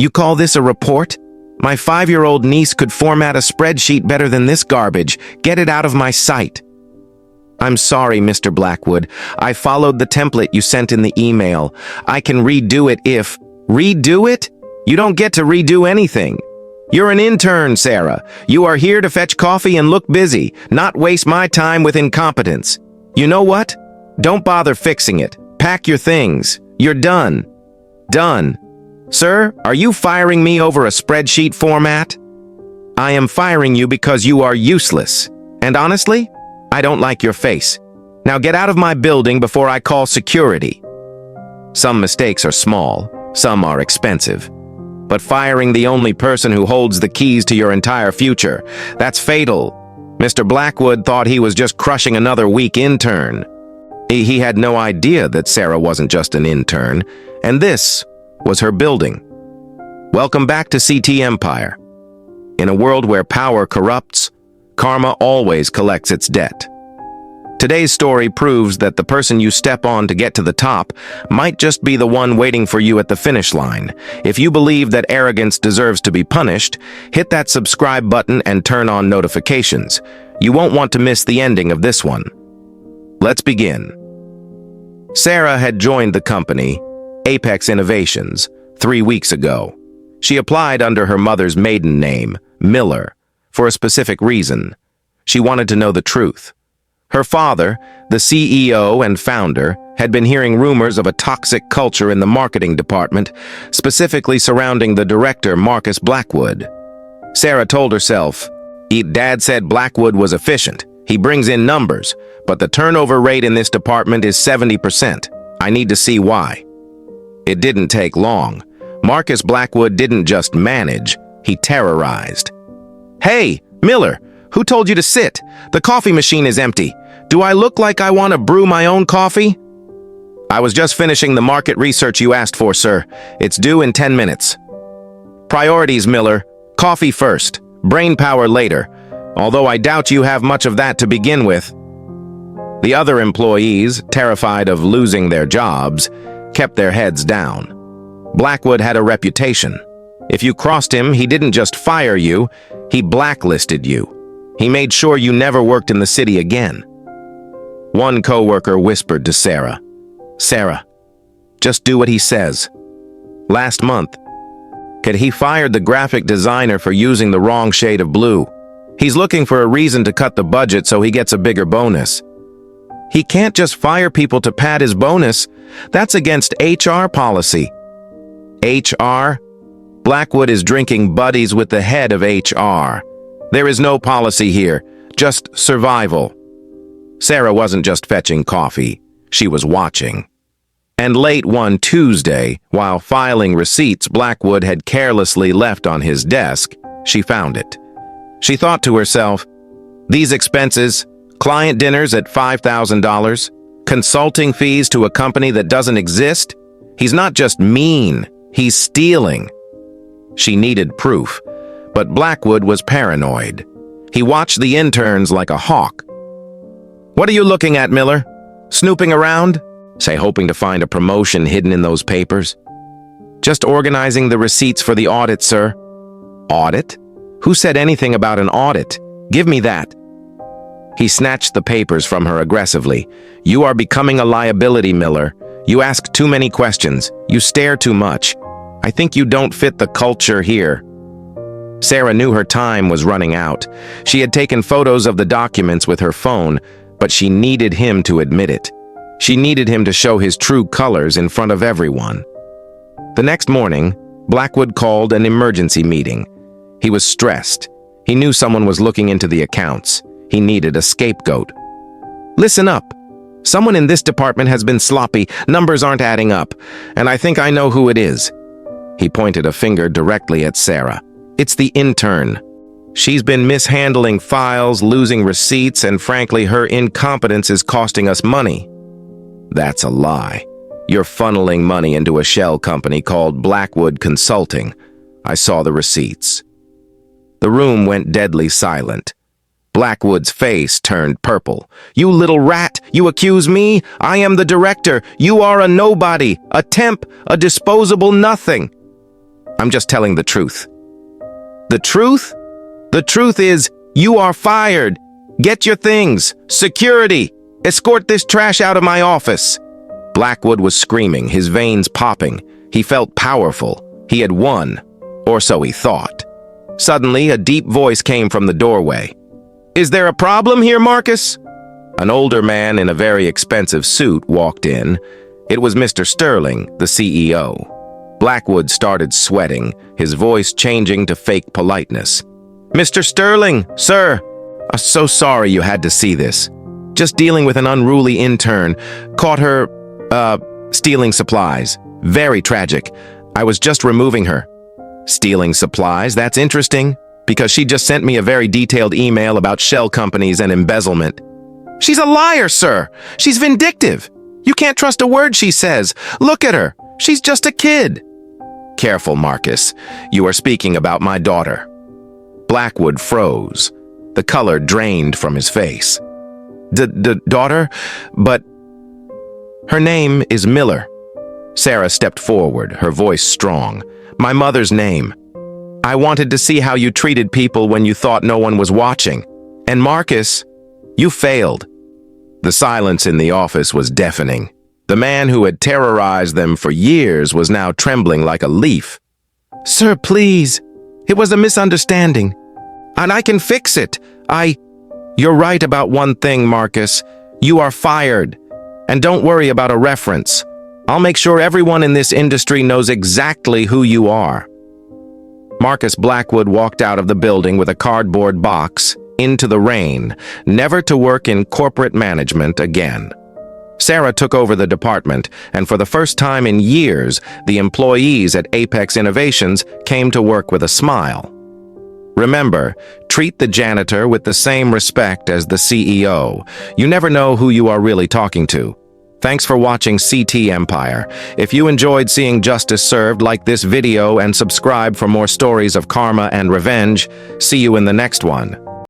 You call this a report? My 5-year-old niece could format a spreadsheet better than this garbage. Get it out of my sight. I'm sorry, Mr. Blackwood. I followed the template you sent in the email. I can redo it if... Redo it? You don't get to redo anything. You're an intern, Sarah. You are here to fetch coffee and look busy, not waste my time with incompetence. You know what? Don't bother fixing it. Pack your things. You're done. Done. Sir, are you firing me over a spreadsheet format? I am firing you because you are useless. And honestly, I don't like your face. Now get out of my building before I call security. Some mistakes are small, some are expensive. But firing the only person who holds the keys to your entire future, that's fatal. Mr. Blackwood thought he was just crushing another weak intern. He had no idea that Sarah wasn't just an intern, and this was her building. Welcome back to CT Empire. In a world where power corrupts, karma always collects its debt. Today's story proves that the person you step on to get to the top might just be the one waiting for you at the finish line. If you believe that arrogance deserves to be punished, hit that subscribe button and turn on notifications. You won't want to miss the ending of this one. Let's begin. Sarah had joined the company, Apex Innovations, 3 weeks ago. She applied under her mother's maiden name, Miller, for a specific reason. She wanted to know the truth. Her father, the CEO and founder, had been hearing rumors of a toxic culture in the marketing department, specifically surrounding the director, Marcus Blackwood. Sarah told herself, Dad said Blackwood was efficient. He brings in numbers, but the turnover rate in this department is 70%. I need to see why. It didn't take long. Marcus Blackwood didn't just manage, he terrorized. Hey, Miller, who told you to sit? The coffee machine is empty. Do I look like I want to brew my own coffee? I was just finishing the market research you asked for, sir. It's due in 10 minutes. Priorities, Miller. Coffee first, brain power later, although I doubt you have much of that to begin with. The other employees, terrified of losing their jobs, kept their heads down. Blackwood had a reputation. If you crossed him, he didn't just fire you, he blacklisted you. He made sure you never worked in the city again. One coworker whispered to Sarah, Sarah, just do what he says. Last month, he fired the graphic designer for using the wrong shade of blue. He's looking for a reason to cut the budget so he gets a bigger bonus. He can't just fire people to pad his bonus. That's against HR policy. HR? Blackwood is drinking buddies with the head of HR. There is no policy here, just survival. Sarah wasn't just fetching coffee, she was watching. And late one Tuesday, while filing receipts Blackwood had carelessly left on his desk, she found it. She thought to herself, these expenses, client dinners at $5,000, consulting fees to a company that doesn't exist, he's not just mean, he's stealing. She needed proof, but Blackwood was paranoid. He watched the interns like a hawk. What are you looking at, Miller? Snooping around? Say, hoping to find a promotion hidden in those papers? Just organizing the receipts for the audit, sir. Audit? Who said anything about an audit? Give me that. He snatched the papers from her aggressively. You are becoming a liability, Miller. You ask too many questions. You stare too much. I think you don't fit the culture here. Sarah knew her time was running out. She had taken photos of the documents with her phone, but she needed him to admit it. She needed him to show his true colors in front of everyone. The next morning, Blackwood called an emergency meeting. He was stressed. He knew someone was looking into the accounts. He needed a scapegoat. Listen up. Someone in this department has been sloppy. Numbers aren't adding up. And I think I know who it is. He pointed a finger directly at Sarah. It's the intern. She's been mishandling files, losing receipts, and frankly, her incompetence is costing us money. That's a lie. You're funneling money into a shell company called Blackwood Consulting. I saw the receipts. The room went deadly silent. Blackwood's face turned purple. You little rat! You accuse me? I am the director. You are a nobody, a temp, a disposable nothing. I'm just telling the truth. The truth? The truth is, you are fired. Get your things. Security. Escort this trash out of my office. Blackwood was screaming, his veins popping. He felt powerful. He had won. Or so he thought. Suddenly, a deep voice came from the doorway. Is there a problem here, Marcus? An older man in a very expensive suit walked in. It was Mr. Sterling, the CEO. Blackwood started sweating, his voice changing to fake politeness. Mr. Sterling, sir, I'm so sorry you had to see this. Just dealing with an unruly intern. Caught her, stealing supplies. Very tragic. I was just removing her. Stealing supplies? That's interesting, because she just sent me a very detailed email about shell companies and embezzlement. She's a liar, sir. She's vindictive. You can't trust a word she says. Look at her. She's just a kid. Careful, Marcus. You are speaking about my daughter. Blackwood froze. The color drained from his face. Daughter? But her name is Miller. Sarah stepped forward, her voice strong. My mother's name. I wanted to see how you treated people when you thought no one was watching. And Marcus, you failed. The silence in the office was deafening. The man who had terrorized them for years was now trembling like a leaf. Sir, please. It was a misunderstanding. And I can fix it. You're right about one thing, Marcus. You are fired. And don't worry about a reference. I'll make sure everyone in this industry knows exactly who you are. Marcus Blackwood walked out of the building with a cardboard box, into the rain, never to work in corporate management again. Sarah took over the department, and for the first time in years, the employees at Apex Innovations came to work with a smile. Remember, treat the janitor with the same respect as the CEO. You never know who you are really talking to. Thanks for watching CT Empire. If you enjoyed seeing justice served, like this video and subscribe for more stories of karma and revenge. See you in the next one.